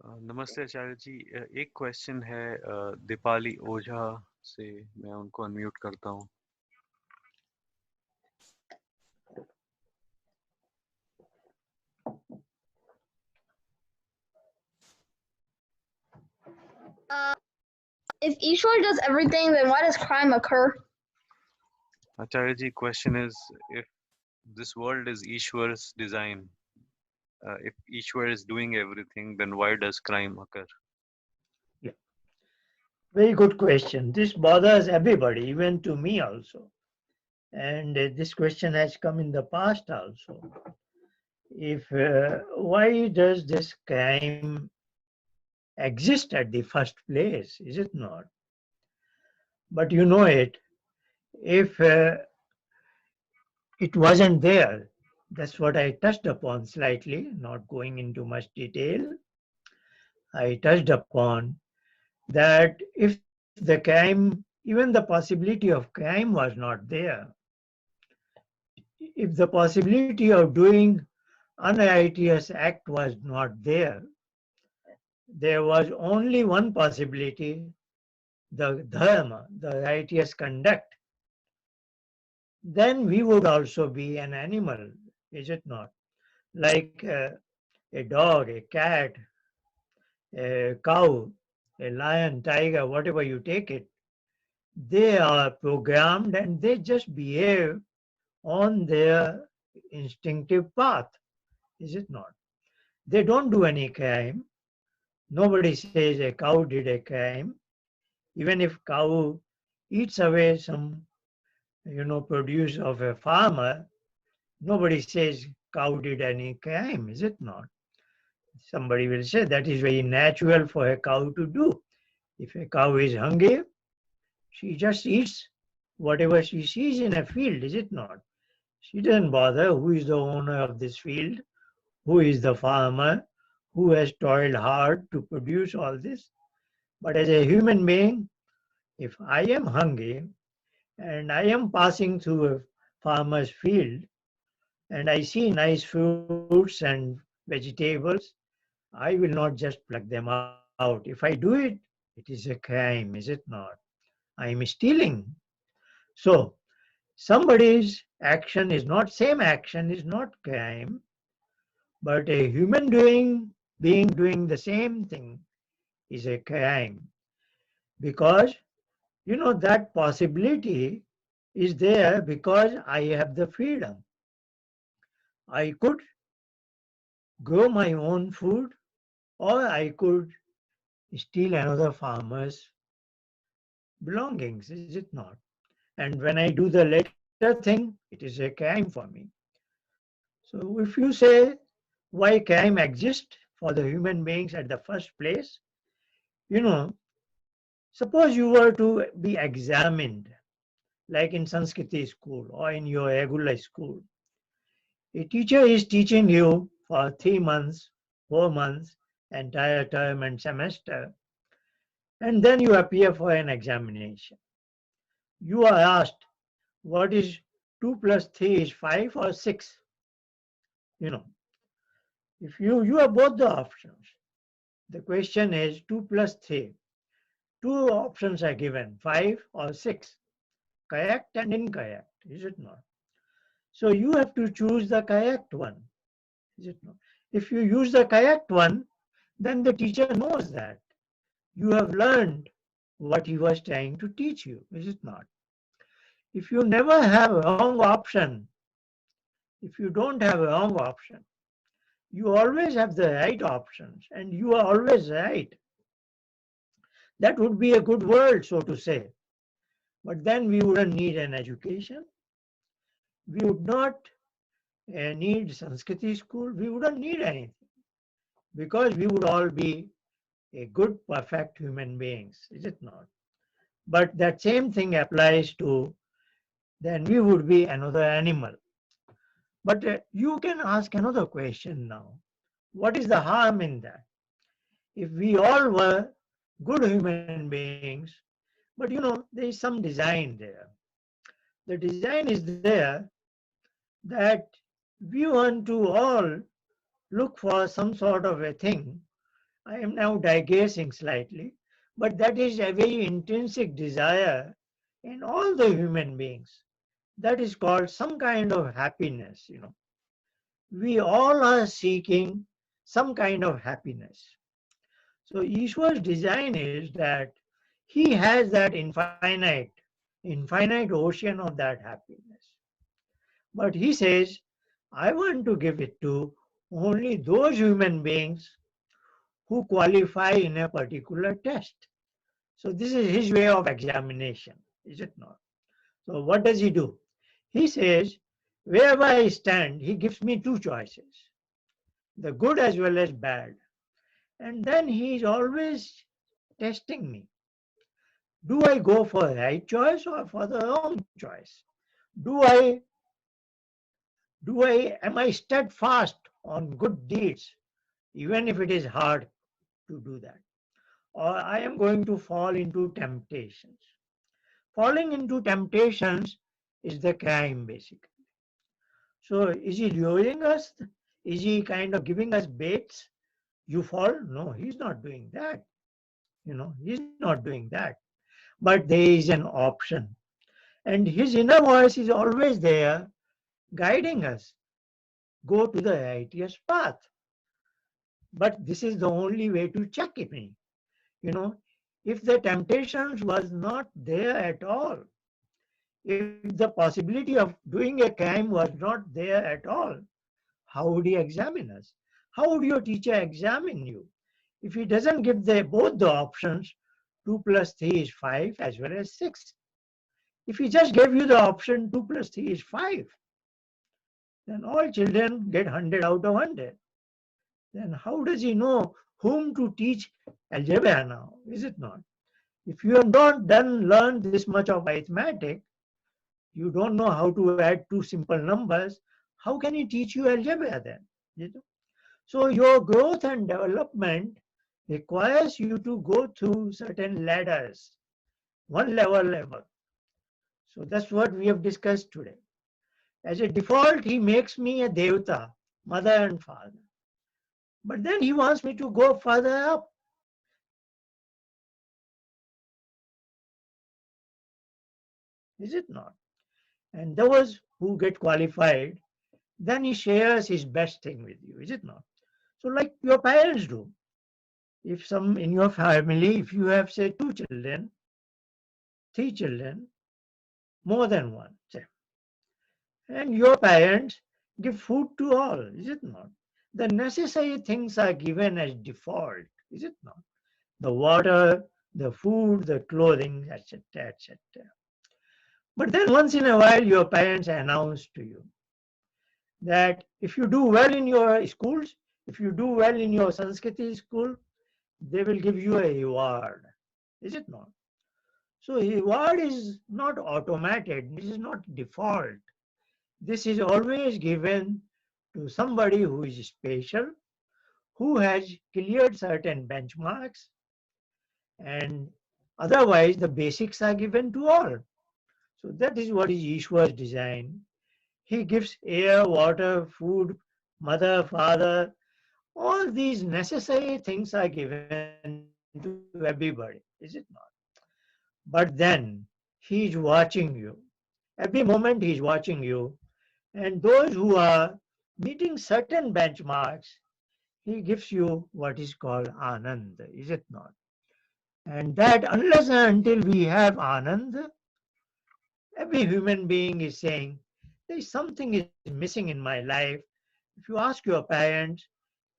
नमस्ते आचार्य जी। एक क्वेश्चन है दीपाली ओझा से। मैं उनको अनम्यूट करता हूँ। Uh, if Ishwar does everything, then why does crime occur? Acharya ji, question is, if this world is Ishwar's design, if Ishwar is doing everything, then why does crime occur? Yeah. Very good question. This bothers everybody, even to me also. And this question has come in the past also. If why does this crime exist at the first place? Is it not? But you know it. If it wasn't there, that's what I touched upon slightly, not going into much detail. I touched upon that if the crime, even the possibility of crime was not there, if the possibility of doing unrighteous act was not there, there was only one possibility, the dharma, the righteous conduct, then we would also be an animal, is it not? Like a dog, a cat, a cow, a lion, tiger, whatever you take it, they are programmed and they just behave on their instinctive path, is it not? They don't do any crime. Nobody says a cow did a crime. Even if cow eats away some, produce of a farmer, nobody says cow did any crime, is it not? Somebody will say that is very natural for a cow to do. If a cow is hungry, she just eats whatever she sees in a field, is it not? She doesn't bother who is the owner of this field, who is the farmer, who has toiled hard to produce all this. But as a human being, if I am hungry and I am passing through a farmer's field and I see nice fruits and vegetables, I will not just pluck them out. If I do it, it is a crime, is it not? I am stealing. So, somebody's action is not, same action is not crime, but a human being doing the same thing is a crime because that possibility is there because I have the freedom. I could grow my own food or I could steal another farmer's belongings, is it not? And when I do the latter thing, it is a crime for me. So if you say why crime exists for the human beings at the first place, you know, suppose you were to be examined like in Sanskriti school or in your regular school. A teacher is teaching you for 3 months, 4 months, entire term and semester, and then you appear for an examination. You are asked, what is 2 plus 3 is 5 or 6? You know, if you have both the options. The question is 2 plus 3. Two options are given, 5 or 6, correct and incorrect, is it not? So you have to choose the correct one, is it not? If you use the correct one, then the teacher knows that you have learned what he was trying to teach you, is it not? If you never have a wrong option, if you don't have a wrong option, you always have the right options and you are always right. That would be a good world, so to say. But then we wouldn't need an education. We would not need Sanskriti school. We wouldn't need anything because we would all be a good, perfect human beings, is it not? But that same thing applies to then we would be another animal. But you can ask another question now. What is the harm in that? If we all were good human beings, but there is some design there. The design is there that we want to all look for some sort of a thing I am now digressing slightly, but that is a very intrinsic desire in all the human beings. That is called some kind of happiness. We all are seeking some kind of happiness. So Ishwar's design is that he has that infinite ocean of that happiness. But he says, I want to give it to only those human beings who qualify in a particular test. So this is his way of examination, is it not? So what does he do? He says, wherever I stand, he gives me two choices, the good as well as bad. And then he is always testing me. Do I go for the right choice or for the wrong choice? Do I am I steadfast on good deeds, even if it is hard to do that? Or I am going to fall into temptations. Falling into temptations is the crime, basically. So is he luring us? Is he kind of giving us baits? You fall? No, he's not doing that. He's not doing that. But there is an option. And his inner voice is always there guiding us. Go to the righteous path. But this is the only way to check it. You know, if the temptations was not there at all, if the possibility of doing a crime was not there at all, how would he examine us? How would your teacher examine you? If he doesn't give both the options, 2 plus 3 is 5 as well as 6. If he just gave you the option 2 plus 3 is 5, then all children get 100 out of 100. Then how does he know whom to teach algebra now? Is it not? If you have not learned this much of arithmetic, you don't know how to add two simple numbers, how can he teach you algebra then? So your growth and development requires you to go through certain ladders, one level. So that's what we have discussed today. As a default, he makes me a devta, mother and father. But then he wants me to go further up. Is it not? And those who get qualified, then he shares his best thing with you, is it not? So like your parents do. If some in your family, if you have say 2 children, 3 children, more than one, say, and your parents give food to all, is it not? The necessary things are given as default, is it not? The water, the food, the clothing, etc., etc. But then once in a while, your parents announce to you that if you do well in your schools, if you do well in your Sanskriti school, they will give you a reward. Is it not? So reward is not automated. This is not default. This is always given to somebody who is special, who has cleared certain benchmarks, and otherwise the basics are given to all. So that is what is Ishwar's design. He gives air, water, food, mother, father, all these necessary things are given to everybody, is it not? But then he is watching you. Every moment he is watching you. And those who are meeting certain benchmarks, he gives you what is called Anand, is it not? And that unless and until we have Anand, every human being is saying, there is something is missing in my life. If you ask your parents,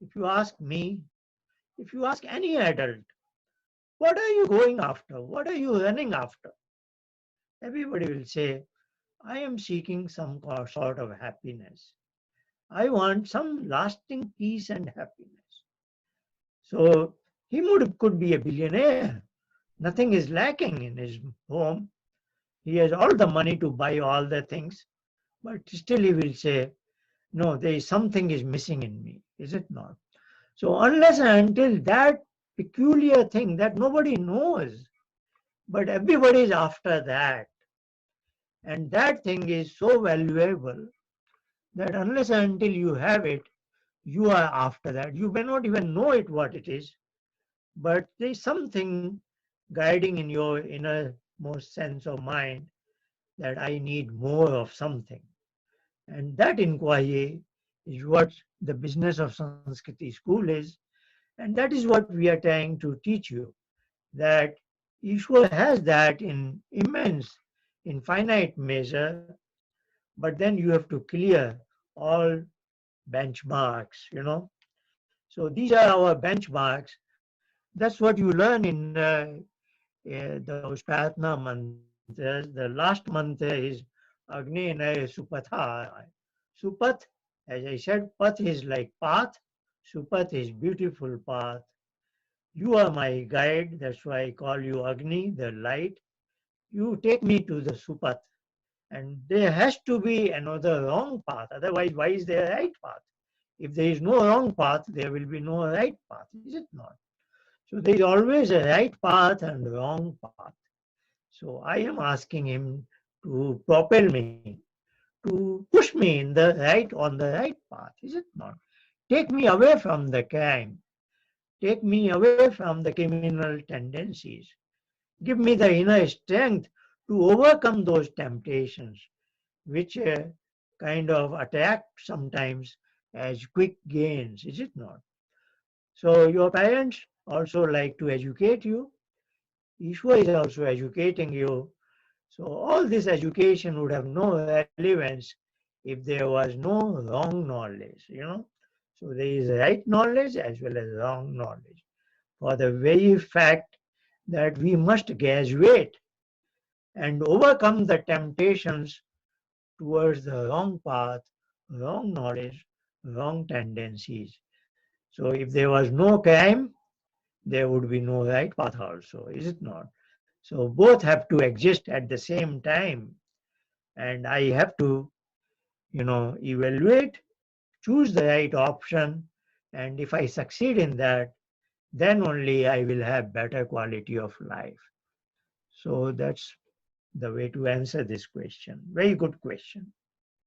if you ask me, if you ask any adult, what are you going after? What are you running after? Everybody will say, I am seeking some sort of happiness. I want some lasting peace and happiness. So he could be a billionaire. Nothing is lacking in his home. He has all the money to buy all the things, but still he will say, no, there is something is missing in me. Is it not? So unless and until that peculiar thing that nobody knows, but everybody is after that, and that thing is so valuable that unless and until you have it, you are after that. You may not even know it what it is, but there's something guiding in your innermost sense of mind that I need more of something. And that inquiry is what the business of Sanskriti school is. And that is what we are trying to teach you, that Ishwar has that in immense, infinite measure, but then you have to clear all benchmarks. So these are our benchmarks. That's what you learn in those Pratna mantras. The last mantra is Agni Nay Supatha. Supat, as I said, Path is like path. Supat is beautiful path. You are my guide. That's why I call you Agni, the light. You take me to the Supat. And there has to be another wrong path. Otherwise, why is there a right path? If there is no wrong path, there will be no right path, is it not? So there is always a right path and wrong path. So I am asking him to propel me, to push me in the right on the right path, is it not? Take me away from the crime. Take me away from the criminal tendencies. Give me the inner strength to overcome those temptations, which kind of attack sometimes as quick gains, is it not? So your parents also like to educate you. Ishwar is also educating you. So all this education would have no relevance if there was no wrong knowledge. So there is right knowledge as well as wrong knowledge. For the very fact that we must graduate and overcome the temptations towards the wrong path, wrong knowledge, wrong tendencies. So if there was no crime, there would be no right path also, is it not? So both have to exist at the same time. And I have to, evaluate, choose the right option. And if I succeed in that, then only I will have better quality of life. So that's the way to answer this question. Very good question.